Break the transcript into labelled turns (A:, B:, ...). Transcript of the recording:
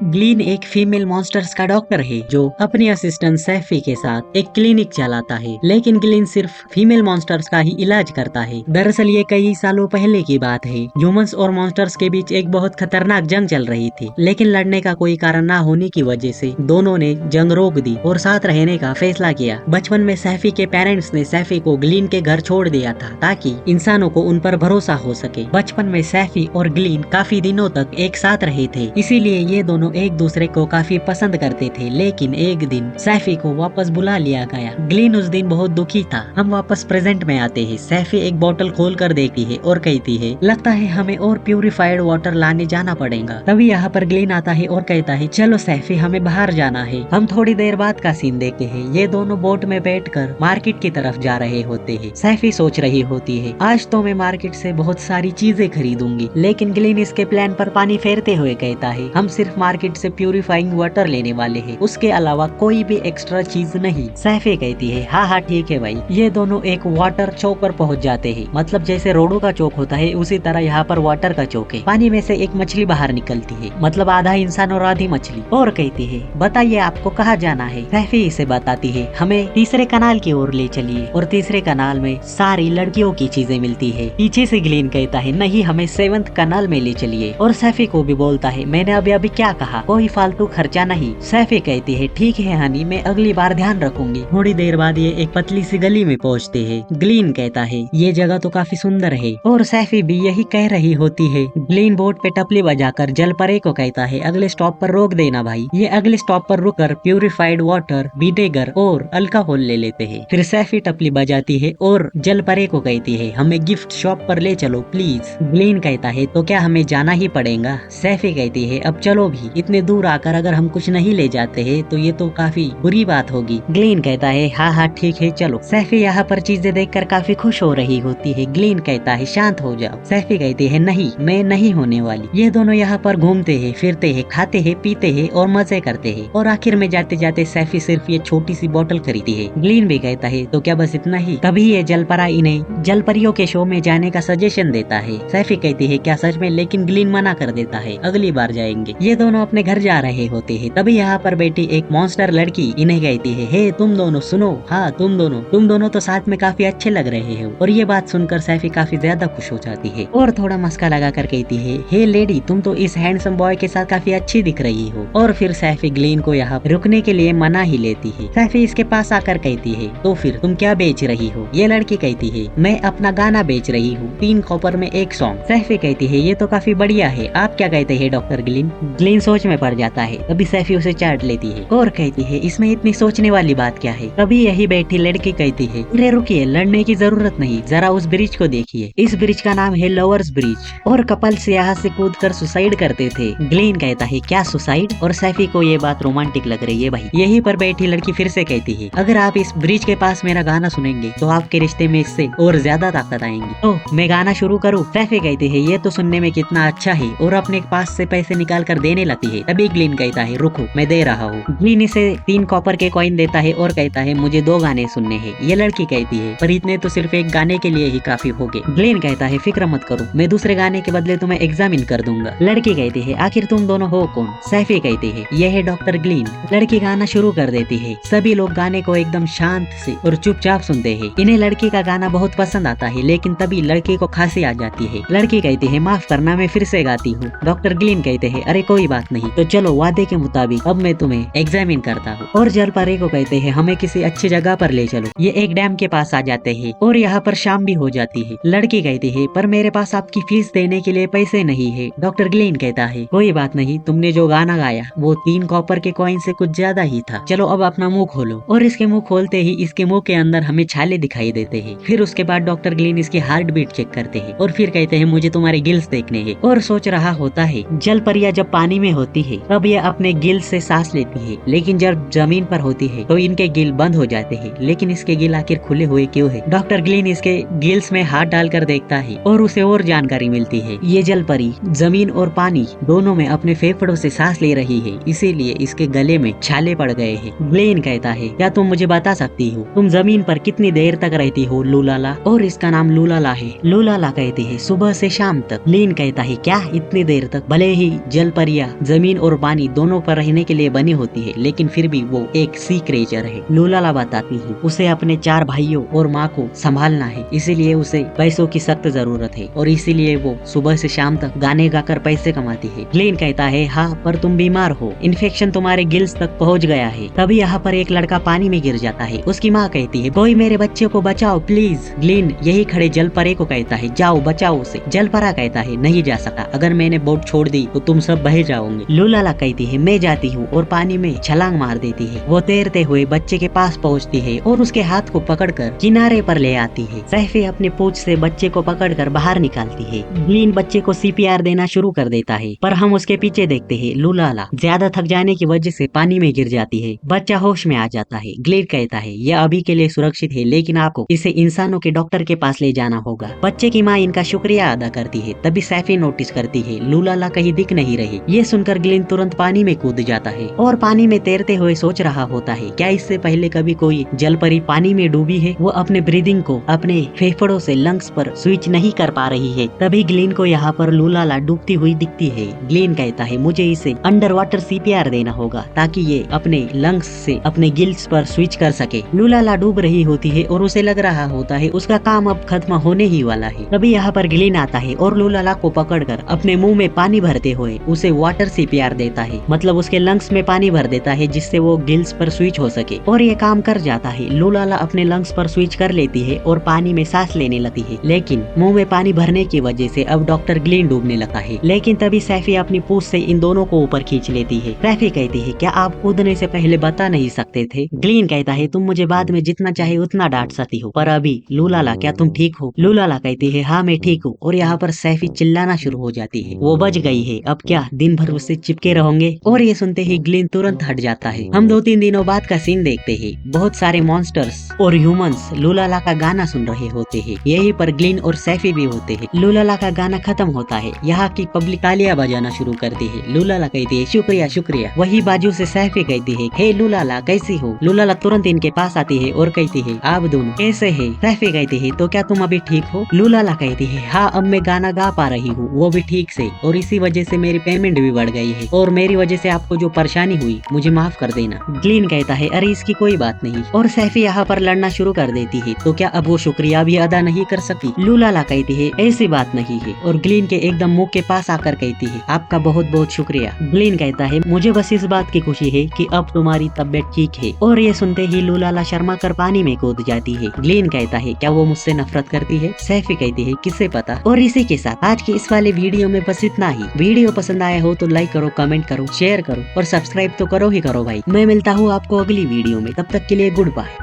A: ग्लीन एक female monsters का doctor है जो अपनी असिस्टेंट सैफी के साथ एक क्लिनिक चलाता है, लेकिन ग्लीन सिर्फ फीमेल मॉन्स्टर्स का ही इलाज करता है। दरअसल ये कई सालों पहले की बात है। ह्यूमंस और मॉन्स्टर्स के बीच एक बहुत खतरनाक जंग चल रही थी, लेकिन लड़ने का कोई कारण ना होने की वजह से दोनों ने जंग रोक दी और साथ रहने का फैसला किया। बचपन में सैफी के पेरेंट्स ने सैफी को ग्लीन के घर छोड़ दिया था ताकि इंसानों को उन पर भरोसा हो सके। बचपन में सैफी और ग्लीन काफी दिनों तक एक साथ रहे थे, इसीलिए ये दोनों एक दूसरे को काफी पसंद करते थे। लेकिन एक दिन सैफी को वापस बुला लिया गया। ग्लीन उस दिन बहुत दुखी था। हम वापस प्रेजेंट में आते हैं। सैफी एक बोतल खोल कर देखती है और कहती है, लगता है हमें और प्यूरिफाइड वाटर लाने जाना पड़ेगा। तभी यहाँ पर ग्लीन आता है और कहता है, चलो सैफी हमें बाहर जाना है। हम थोड़ी देर बाद का सीन देखते हैं। ये दोनों बोट में बैठकर मार्केट की तरफ जा रहे होते हैं। सैफी सोच रही होती है, आज तो मैं मार्केट से बहुत सारी चीजें खरीदूंगी। लेकिन ग्लीन इसके प्लान पर पानी फेरते हुए कहता है, हम सिर्फ मार्केट से प्यूरिफाइंग वाटर लेने वाले हैं, उसके अलावा कोई भी एक्स्ट्रा चीज नहीं। सैफी कहती है, हाँ हाँ ठीक है भाई। ये दोनों एक वाटर चौक पर पहुंच जाते हैं। मतलब जैसे रोडों का चौक होता है उसी तरह यहाँ पर वाटर का चौक है। पानी में से एक मछली बाहर निकलती है, मतलब आधा इंसान और आधी मछली, और कहती है, बताइए आपको कहाँ जाना है। सैफी इसे बताती है, हमें तीसरे कनाल की ओर ले चलिए। और तीसरे कनाल में सारी लड़कियों की चीजें मिलती है। पीछे से ग्लीन कहता है, नहीं हमें 7th कनाल में ले चलिए। और सैफी को भी बोलता है, मैंने अभी अभी क्या कहा, कोई फालतू खर्चा नहीं। सैफी कहती है, ठीक है हनी, मैं अगली बार ध्यान रखूंगी। थोड़ी देर बाद ये एक पतली सी गली में पहुंचते हैं। ग्लीन कहता है, ये जगह तो काफी सुंदर है, और सैफी भी यही कह रही होती है। ग्लीन बोट पे टपली बजाकर जलपरी को कहता है, अगले स्टॉप पर रोक देना भाई। ये अगले स्टॉप पर रुककर प्यूरिफाइड वाटर, विनेगर और अल्कोहल ले लेते हैं। फिर सैफी टपली बजाती है और जलपरी को कहती है, हमें गिफ्ट शॉप पर ले चलो प्लीज। ग्लीन कहता है, तो क्या हमें जाना ही पड़ेगा। सैफी कहती है, अब चलो भी, इतने दूर आकर अगर हम कुछ नहीं ले जाते हैं तो ये तो काफी बुरी बात होगी। ग्लीन कहता है, हाँ हाँ ठीक है चलो। सैफी यहाँ पर चीजें देखकर काफी खुश हो रही होती है। ग्लीन कहता है, शांत हो जाओ। सैफी कहती है, नहीं मैं नहीं होने वाली। ये दोनों यहाँ पर घूमते हैं, फिरते हैं, खाते हैं, पीते हैं और मजे करते हैं। और आखिर में जाते जाते सैफी सिर्फ ये छोटी सी बोतल खरीदी है। ग्लीन भी कहता है, तो क्या बस इतना ही। तभी ये जलपरा इन्हें जलपरियों के शो में जाने का सजेशन देता है। सैफी कहती है, क्या सच में, लेकिन ग्लीन मना कर देता है, अगली बार जाएंगे। ये दोनों अपने घर जा रहे होते हैं। तभी यहाँ पर बैठी एक मॉन्स्टर लड़की इन्हें कहती है, हे तुम दोनों सुनो, हाँ तुम दोनों तो साथ में काफी अच्छे लग रहे हो। और ये बात सुनकर सैफी काफी ज्यादा खुश हो जाती है और थोड़ा मस्का लगाकर कहती है, हे लेडी, तुम तो इस हैंडसम बॉय के साथ काफी अच्छी दिख रही हो। और फिर सैफी ग्लीन को यहाँ रुकने के लिए मना ही लेती है। सैफी इसके पास आकर कहती है, तो फिर तुम क्या बेच रही हो। ये लड़की कहती है, मैं अपना गाना बेच रही हूँ, 3 कॉपर में 1 सॉन्ग। सैफी कहती है, ये तो काफी बढ़िया है, आप क्या कहते हैं डॉक्टर ग्लीन। ग्लीन सोच में पड़ जाता है। तभी सैफी उसे चाट लेती है और कहती है, इसमें इतनी सोचने वाली बात क्या है। तभी यही बैठी लड़की कहती है, अरे रुकिए, लड़ने की जरूरत नहीं, जरा उस ब्रिज को देखिए। इस ब्रिज का नाम है लवर्स ब्रिज, और कपल्स यहाँ से कूद कर सुसाइड करते थे। ग्लीन कहता है, क्या सुसाइड। और सैफी को ये बात रोमांटिक लग रही है भाई। यहीं पर बैठी लड़की फिर से कहती है, अगर आप इस ब्रिज के पास मेरा गाना सुनेंगे तो आपके रिश्ते में इससे और ज्यादा ताकत आएंगी। तो मैं गाना शुरू करूँ। सैफी कहती है, ये तो सुनने में कितना अच्छा है, और अपने पास से पैसे निकाल कर देने लगती है। तभी ग्लीन कहता है, रुको मैं दे रहा हूँ। ग्लीन इसे 3 कॉपर के कॉइन देता है और कहता है, मुझे 2 गाने सुनने हैं। ये लड़की कहती है, पर इतने तो सिर्फ एक गाने के लिए ही काफी होंगे। ग्लीन कहता है, फिक्र मत करो, मैं दूसरे गाने के बदले तुम्हें एग्जामिन कर दूंगा। लड़की कहती है, आखिर तुम दोनों हो कौन। सैफी कहती है, यह है डॉक्टर ग्लीन। लड़की गाना शुरू कर देती है। सभी लोग गाने को एकदम शांत से और चुपचाप सुनते हैं। इन्हें लड़की का गाना बहुत पसंद आता है, लेकिन तभी लड़की को खांसी आ जाती है। लड़की कहती है, माफ करना, मैं फिर से गाती हूँ। डॉक्टर ग्लीन कहते हैं, अरे कोई बात नहीं, तो चलो वादे के मुताबिक अब मैं तुम्हें एग्जामिन करता हूँ। और जलपरी को कहते हैं, हमें किसी अच्छी जगह पर ले चलो। ये एक डैम के पास आ जाते हैं और यहाँ पर शाम भी हो जाती है। लड़की कहती है, पर मेरे पास आपकी फीस देने के लिए पैसे नहीं है। डॉक्टर ग्लीन कहता है, कोई बात नहीं, तुमने जो गाना गाया वो 3 कॉपर के कॉइन से कुछ ज्यादा ही था। चलो अब अपना मुंह खोलो। और इसके मुंह खोलते ही इसके मुंह के अंदर हमें छाले दिखाई देते हैं। फिर उसके बाद डॉक्टर ग्लीन इसकी हार्ट बीट चेक करते हैं और फिर कहते हैं, मुझे तुम्हारे गिल्स देखने हैं। और सोच रहा होता है, जलपरिया जब पानी में होती है तब ये अपने गिल से सांस लेती है, लेकिन जब जमीन पर होती है तो इनके गिल बंद हो जाते हैं। लेकिन इसके गिल आखिर खुले हुए क्यों है। डॉक्टर ग्लीन इसके गिल्स में हाथ डालकर देखता है और उसे और जानकारी मिलती है। ये जलपरी जमीन और पानी दोनों में अपने फेफड़ों से सांस ले रही है, इसीलिए इसके गले में छाले पड़ गए हैं। ग्लीन कहता है, क्या तुम मुझे बता सकती हो तुम जमीन पर कितनी देर तक रहती हो लूलाला। और इसका नाम लूलाला है। लूलाला कहती है, सुबह से शाम तक। ग्लीन कहता है, क्या इतनी देर तक। भले ही जलपरिया जमीन और पानी दोनों पर रहने के लिए बनी होती है, लेकिन फिर भी वो एक सी क्रिएचर है। लूलाला बताती है उसे अपने 4 भाइयों और माँ को संभालना है, इसीलिए उसे पैसों की सख्त जरूरत है और इसीलिए वो सुबह से शाम तक गाने गाकर पैसे कमाती है। ग्लेन कहता है हाँ, पर तुम बीमार हो, इन्फेक्शन तुम्हारे गिल्स तक पहुँच गया है। तभी यहाँ पर एक लड़का पानी में गिर जाता है। उसकी माँ कहती है कोई मेरे बच्चे को बचाओ प्लीज। ग्लेन यही खड़े जलपरे को कहता है जाओ बचाओ उसे। जलपरा कहता है नहीं जा सकता, अगर मैंने बोट छोड़ दी तो तुम सब बह जाओगे। लूलाला कहती है मैं जाती हूँ और पानी में छलांग मार देती है। वो तैरते हुए बच्चे के पास पहुँचती है और उसके हाथ को पकड़कर किनारे पर ले आती है। सैफी अपने पूंछ से बच्चे को पकड़कर बाहर निकालती है। ग्लेन बच्चे को CPR देना शुरू कर देता है, पर हम उसके पीछे देखते हैं लूलाला ज्यादा थक जाने की वजह से पानी में गिर जाती है। बच्चा होश में आ जाता है। ग्लेन कहता है यह अभी के लिए सुरक्षित है, लेकिन आपको इसे इंसानों के डॉक्टर के पास ले जाना होगा। बच्चे की माँ इनका शुक्रिया अदा करती है। तभी सैफी नोटिस करती है लूलाला कहीं दिख नहीं रही। ये सुनकर ग्लेन तुरंत पानी में कूद जाता है और पानी में तैरते हुए सोच रहा होता है क्या इससे पहले कभी कोई जलपरी पानी में डूबी है। वो अपने ब्रीदिंग को अपने फेफड़ों से लंग्स पर स्विच नहीं कर पा रही है। तभी ग्लेन को यहाँ पर लूलाला डूबती हुई दिखती है। ग्लेन कहता है मुझे इसे अंडर वाटर CPR देना होगा ताकि ये अपने लंग्स से अपने गिल्स पर स्विच कर सके। लूलाला डूब रही होती है और उसे लग रहा होता है उसका काम अब खत्म होने ही वाला है। तभी यहाँ पर ग्लेन आता है और लूलाला को पकड़कर अपने मुंह में पानी भरते हुए उसे वाटर CPR देता है, मतलब उसके लंग्स में पानी भर देता है जिससे वो गिल्स पर स्विच हो सके। और ये काम कर जाता है। लूलाला अपने लंग्स पर स्विच कर लेती है और पानी में सांस लेने लगती है, लेकिन मुंह में पानी भरने की वजह से अब डॉक्टर ग्लेन डूबने लगता है। लेकिन तभी सैफी अपनी पूंछ से इन दोनों को ऊपर खींच लेती है। सैफी कहती है क्या आप कूदने से पहले बता नहीं सकते थे। ग्लेन कहता है तुम मुझे बाद में जितना चाहे उतना डांट सकती हो, पर अभी लूलाला क्या तुम ठीक हो। लूलाला कहती है हाँ मैं ठीक हूँ। और यहाँ पर सैफी चिल्लाना शुरू हो जाती है वो बच गई है, अब क्या दिन भर उससे चिपके रहोगे। और ये सुनते ही ग्लेन तुरंत हट जाता है। हम 2-3 दिनों बाद का सीन देखते हैं। बहुत सारे मॉन्स्टर्स और ह्यूमंस लूलाला का गाना सुन रहे होते हैं। यहीं पर ग्लेन और सैफी भी होते हैं। लूलाला का गाना खत्म होता है। यहाँ की पब्लिक तालियां बजाना शुरू करती है। लूलाला कहती है शुक्रिया शुक्रिया। वही बाजू से सैफी कहती है हे लूलाला कैसी हो। लूलाला तुरंत इनके पास आती है और कहती है आप दोनों कैसे है। सैफी कहती है तो क्या तुम अभी ठीक हो। लूलाला कहती है हाँ अब मैं गाना गा पा रही हूँ, वो भी ठीक से, और इसी वजह से मेरी पेमेंट भी बढ़ गई है और मेरी वजह से आपको जो परेशानी हुई मुझे माफ कर देना। ग्लेन कहता है अरे इसकी कोई बात नहीं। और सैफी यहाँ पर लड़ना शुरू कर देती है तो क्या अब वो शुक्रिया भी अदा नहीं कर सकती। लूलाला कहती है ऐसी बात नहीं है और ग्लेन के एकदम मुंह के पास आकर कहती है आपका बहुत बहुत शुक्रिया। ग्लेन कहता है मुझे बस इस बात की खुशी है कि अब तुम्हारी तबीयत ठीक है। और ये सुनते ही लूलाला शर्मा कर पानी में कूद जाती है। ग्लेन कहता है क्या वो मुझसे नफरत करती है। सैफी कहती है किससे पता। और इसी के साथ आज की इस वाले वीडियो में बस इतना ही। वीडियो पसंद आया हो तो लाइक करो, कमेंट करो, शेयर करो और सब्सक्राइब तो करो ही करो भाई। मैं मिलता हूँ आपको अगली वीडियो में, तब तक के लिए गुड बाय।